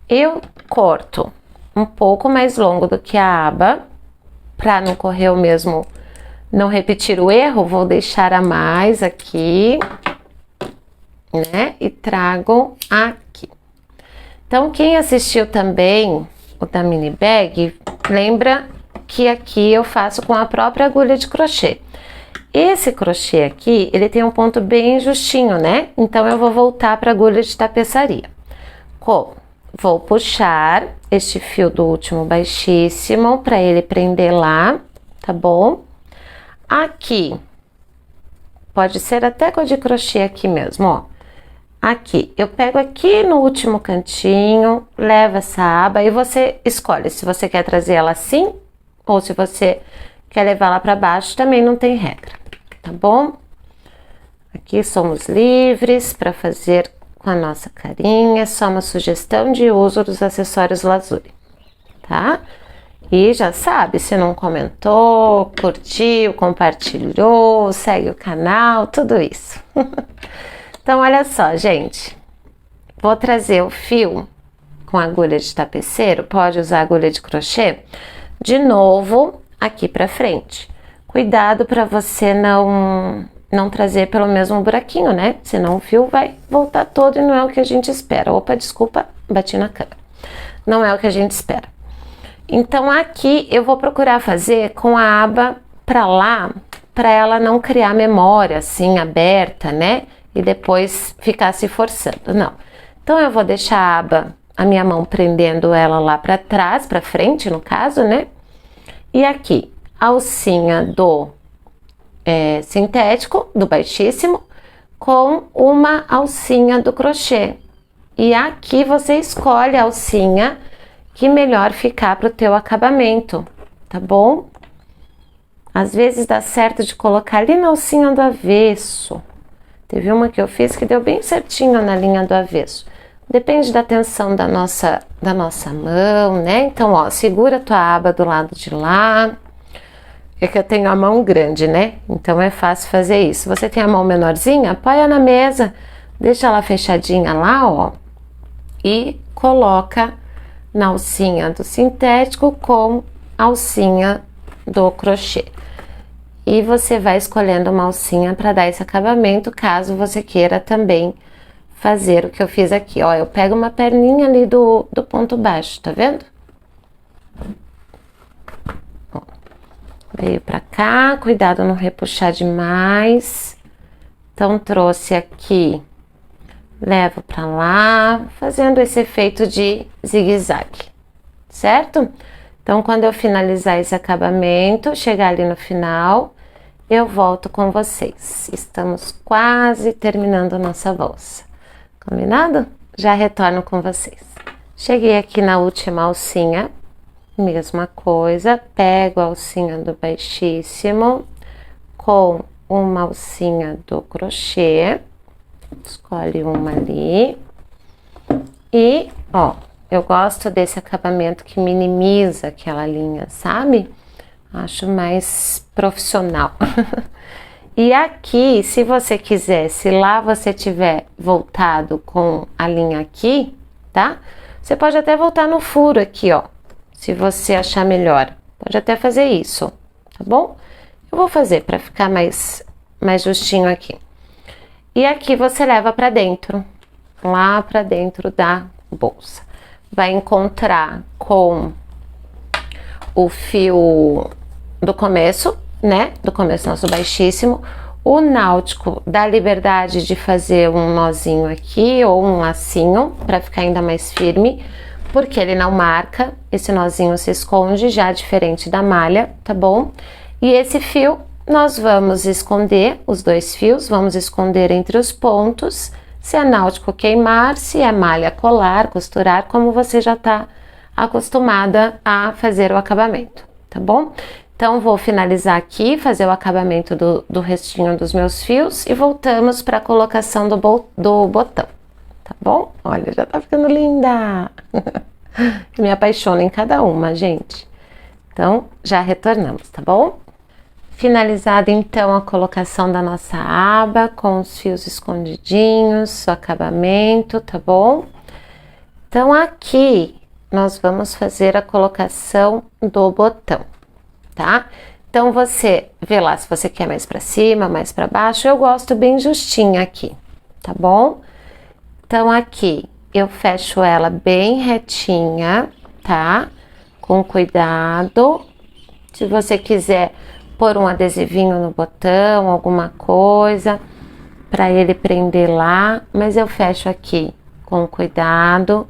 Eu corto um pouco mais longo do que a aba, para não correr o mesmo, não repetir o erro, vou deixar a mais aqui, né? E trago aqui. Então, quem assistiu também o da mini bag, lembra que aqui eu faço com a própria agulha de crochê. Esse crochê aqui, ele tem um ponto bem justinho, né? Então, eu vou voltar para a agulha de tapeçaria. Como? Vou puxar este fio do último baixíssimo para ele prender lá, tá bom? Aqui, pode ser até com a de crochê aqui mesmo, ó. Aqui, eu pego aqui no último cantinho, levo essa aba e você escolhe se você quer trazer ela assim ou se você quer levar ela para baixo, também não tem regra, tá bom? Aqui somos livres para fazer com a nossa carinha, só uma sugestão de uso dos acessórios Lazuli, tá? E já sabe, se não comentou, curtiu, compartilhou, segue o canal, tudo isso. Então, olha só, gente, vou trazer o fio com agulha de tapeceiro, pode usar agulha de crochê, de novo aqui pra frente. Cuidado para você não trazer pelo mesmo buraquinho, né? Senão o fio vai voltar todo e não é o que a gente espera. Opa, desculpa, bati na câmera. Não é o que a gente espera. Então, aqui eu vou procurar fazer com a aba pra lá, pra ela não criar memória assim, aberta, né? E depois ficar se forçando, não. Então, eu vou deixar a minha mão prendendo ela lá pra trás, pra frente, no caso, né? E aqui, a alcinha do sintético, do baixíssimo, com uma alcinha do crochê. E aqui você escolhe a alcinha que melhor ficar pro teu acabamento, tá bom? Às vezes dá certo de colocar ali na alcinha do avesso. Teve uma que eu fiz que deu bem certinho na linha do avesso. Depende da tensão da nossa mão, né? Então, ó, segura a tua aba do lado de lá. É que eu tenho a mão grande, né? Então, é fácil fazer isso. Você tem a mão menorzinha? Apoia na mesa, deixa ela fechadinha lá, ó. E coloca na alcinha do sintético com a alcinha do crochê. E você vai escolhendo uma alcinha para dar esse acabamento, caso você queira também fazer o que eu fiz aqui. Ó, eu pego uma perninha ali do ponto baixo, tá vendo? Ó, veio pra cá, cuidado não repuxar demais. Então, trouxe aqui, levo pra lá, fazendo esse efeito de zigue-zague, certo? Então, quando eu finalizar esse acabamento, chegar ali no final, eu volto com vocês. Estamos quase terminando a nossa bolsa. Combinado? Já retorno com vocês. Cheguei aqui na última alcinha, mesma coisa, pego a alcinha do baixíssimo com uma alcinha do crochê, escolhe uma ali e, ó, eu gosto desse acabamento que minimiza aquela linha, sabe? Acho mais profissional. E aqui, se você quiser, se lá você tiver voltado com a linha aqui, tá? Você pode até voltar no furo aqui, ó. Se você achar melhor. Pode até fazer isso, tá bom? Eu vou fazer para ficar mais justinho aqui. E aqui você leva para dentro, lá para dentro da bolsa. Vai encontrar com o fio do começo, né? Do começo nosso baixíssimo. O náutico dá liberdade de fazer um nozinho aqui ou um lacinho para ficar ainda mais firme, porque ele não marca, esse nozinho se esconde já diferente da malha, tá bom? E esse fio nós vamos esconder, os dois fios, vamos esconder entre os pontos, se é náutico queimar, se é malha colar, costurar, como você já tá acostumada a fazer o acabamento, tá bom? Então, vou finalizar aqui, fazer o acabamento do restinho dos meus fios e voltamos para a colocação do botão, tá bom? Olha, já tá ficando linda! Me apaixono em cada uma, gente. Então, já retornamos, tá bom? Finalizada, então, a colocação da nossa aba com os fios escondidinhos, o acabamento, tá bom? Então, aqui, nós vamos fazer a colocação do botão. Tá? Então, você vê lá se você quer mais pra cima, mais pra baixo. Eu gosto bem justinha aqui, tá bom? Então, aqui eu fecho ela bem retinha, tá? Com cuidado. Se você quiser pôr um adesivinho no botão, alguma coisa, pra ele prender lá. Mas eu fecho aqui com cuidado.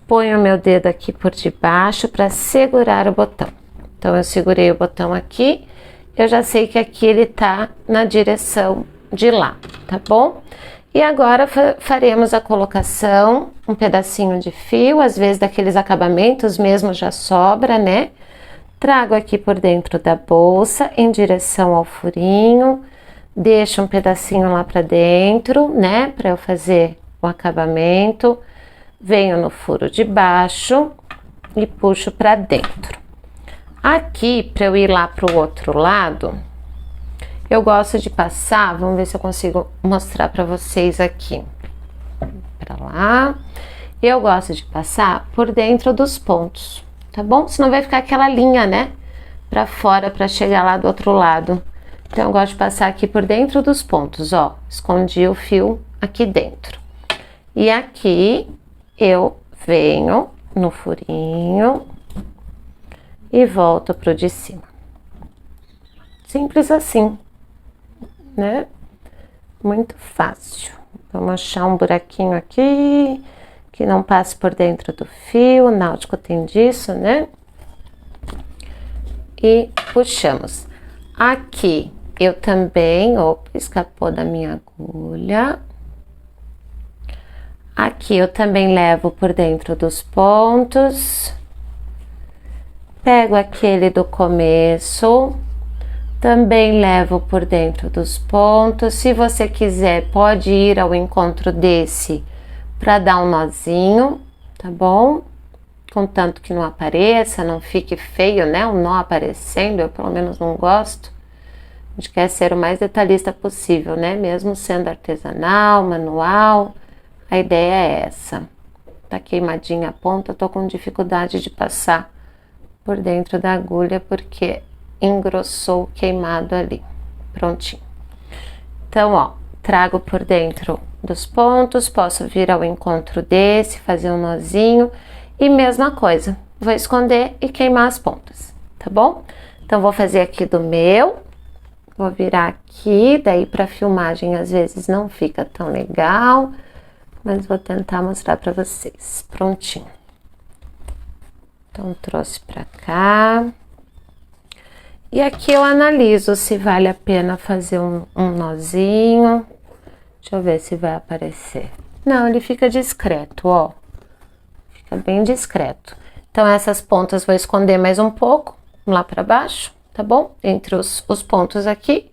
Ponho o meu dedo aqui por debaixo pra segurar o botão. Então, eu segurei o botão aqui, eu já sei que aqui ele tá na direção de lá, tá bom? E agora faremos a colocação, um pedacinho de fio, às vezes daqueles acabamentos mesmo já sobra, né? Trago aqui por dentro da bolsa, em direção ao furinho, deixo um pedacinho lá pra dentro, né? Pra eu fazer o acabamento, venho no furo de baixo e puxo pra dentro. Aqui, pra eu ir lá pro outro lado, eu gosto de passar, vamos ver se eu consigo mostrar pra vocês aqui. Pra lá. Eu gosto de passar por dentro dos pontos, tá bom? Senão vai ficar aquela linha, né? Pra fora, pra chegar lá do outro lado. Então, eu gosto de passar aqui por dentro dos pontos, ó. Escondi o fio aqui dentro. E aqui, eu venho no furinho e volto pro de cima. Simples assim, né? Muito fácil. Vamos achar um buraquinho aqui, que não passe por dentro do fio, o náutico tem disso, né? E puxamos. Aqui, eu também, opa, escapou da minha agulha. Aqui eu também levo por dentro dos pontos. Pego aquele do começo. Também levo por dentro dos pontos. Se você quiser, pode ir ao encontro desse para dar um nozinho, tá bom? Contanto que não apareça, não fique feio, né? Um nó aparecendo, eu pelo menos não gosto. A gente quer ser o mais detalhista possível, né? Mesmo sendo artesanal, manual, a ideia é essa. Tá queimadinha a ponta, tô com dificuldade de passar por dentro da agulha porque engrossou queimado ali. Prontinho. Então, ó, trago por dentro dos pontos, posso vir ao encontro desse, fazer um nozinho e mesma coisa, vou esconder e queimar as pontas, tá bom? Então, vou fazer aqui do meu, vou virar aqui, daí pra filmagem às vezes não fica tão legal, mas vou tentar mostrar pra vocês. Prontinho. Então, trouxe pra cá. E aqui eu analiso se vale a pena fazer um nozinho. Deixa eu ver se vai aparecer. Não, ele fica discreto, ó. Fica bem discreto. Então, essas pontas vou esconder mais um pouco, lá pra baixo, tá bom? Entre os pontos aqui,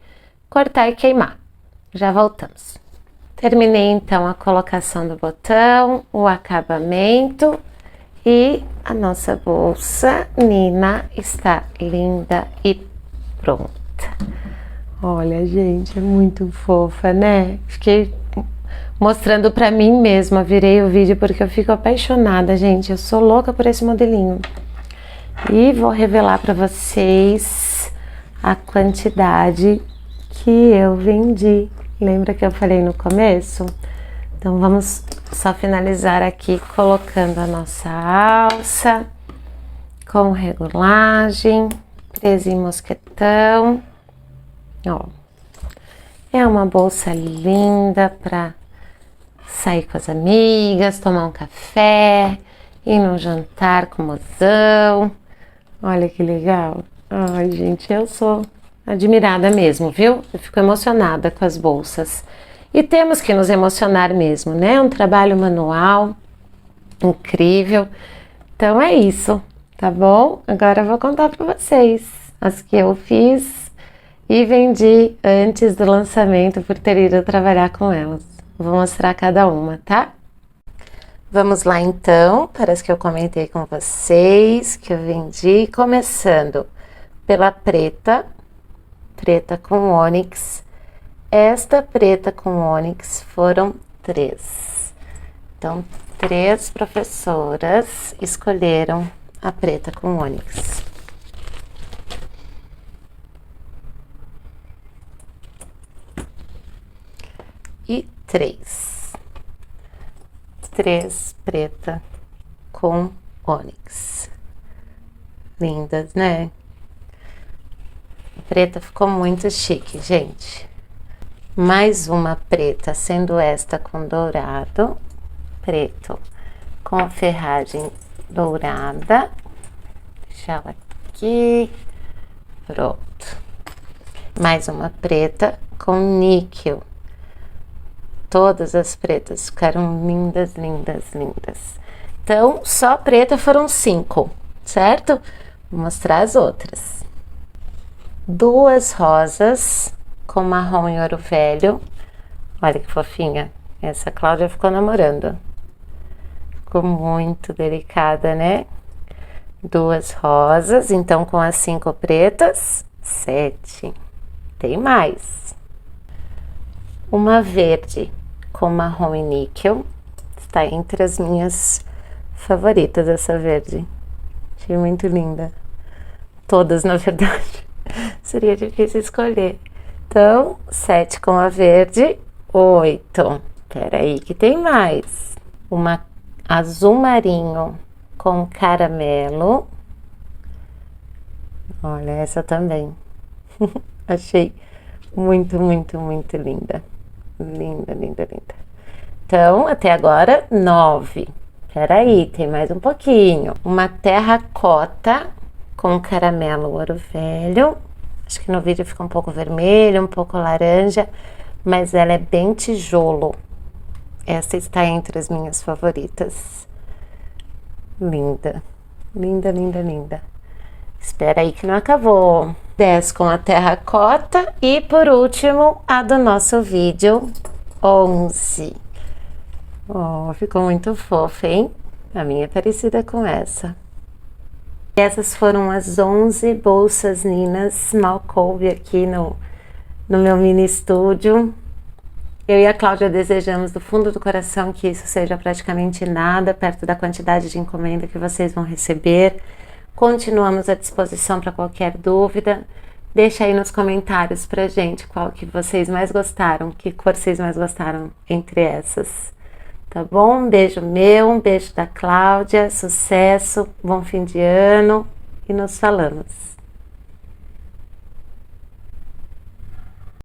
cortar e queimar. Já voltamos. Terminei, então, a colocação do botão, o acabamento e a nossa bolsa Nina está linda e pronta. Olha, gente, é muito fofa, né? Fiquei mostrando pra mim mesma, virei o vídeo porque eu fico apaixonada, gente. Eu sou louca por esse modelinho. E vou revelar pra vocês a quantidade que eu vendi. Lembra que eu falei no começo? Então, vamos só finalizar aqui colocando a nossa alça com regulagem, presa em mosquetão. Ó, é uma bolsa linda para sair com as amigas, tomar um café, ir num jantar com o mozão. Olha que legal. Ai, gente, eu sou admirada mesmo, viu? Eu fico emocionada com as bolsas. E temos que nos emocionar mesmo, né? Um trabalho manual incrível. Então é isso, tá bom? Agora eu vou contar para vocês as que eu fiz e vendi antes do lançamento por ter ido trabalhar com elas. Vou mostrar cada uma, tá? Vamos lá então para as que eu comentei com vocês, que eu vendi, começando pela preta com ônix. Esta preta com ônix foram 3. Então, 3 professoras escolheram a preta com ônix. E 3 preta com ônix. Lindas, né? A preta ficou muito chique, gente. Mais uma preta, sendo esta com dourado, preto com ferragem dourada. Deixa ela aqui. Pronto. Mais uma preta com níquel. Todas as pretas ficaram lindas, lindas, lindas. Então, só preta foram 5, certo? Vou mostrar as outras. 2 rosas com marrom e ouro velho. Olha que fofinha. Essa a Cláudia ficou namorando. Ficou muito delicada, né? 2 rosas, então com as 5 pretas, 7. Tem mais. Uma verde com marrom e níquel. Está entre as minhas favoritas essa verde. Achei muito linda. Todas, na verdade. Seria difícil escolher. Então, 7 com a verde, 8. Peraí que tem mais. Uma azul marinho com caramelo. Olha, essa também. Achei muito, muito, muito linda. Linda, linda, linda. Então, até agora, 9. Peraí, tem mais um pouquinho. Uma terracota com caramelo ouro velho. Acho que no vídeo fica um pouco vermelho, um pouco laranja, mas ela é bem tijolo. Essa está entre as minhas favoritas. Linda, linda, linda, linda. Espera aí que não acabou. 10 com a terracota e, por último, a do nosso vídeo, 11. Oh, ficou muito fofa, hein? A minha é parecida com essa. Essas foram as 11 bolsas Ninas. Mal coube aqui no meu mini estúdio. Eu e a Cláudia desejamos do fundo do coração que isso seja praticamente nada perto da quantidade de encomenda que vocês vão receber. Continuamos à disposição para qualquer dúvida. Deixa aí nos comentários pra gente qual que vocês mais gostaram, que cor vocês mais gostaram entre essas. Tá bom? Um beijo meu, um beijo da Cláudia, sucesso, bom fim de ano e nos falamos.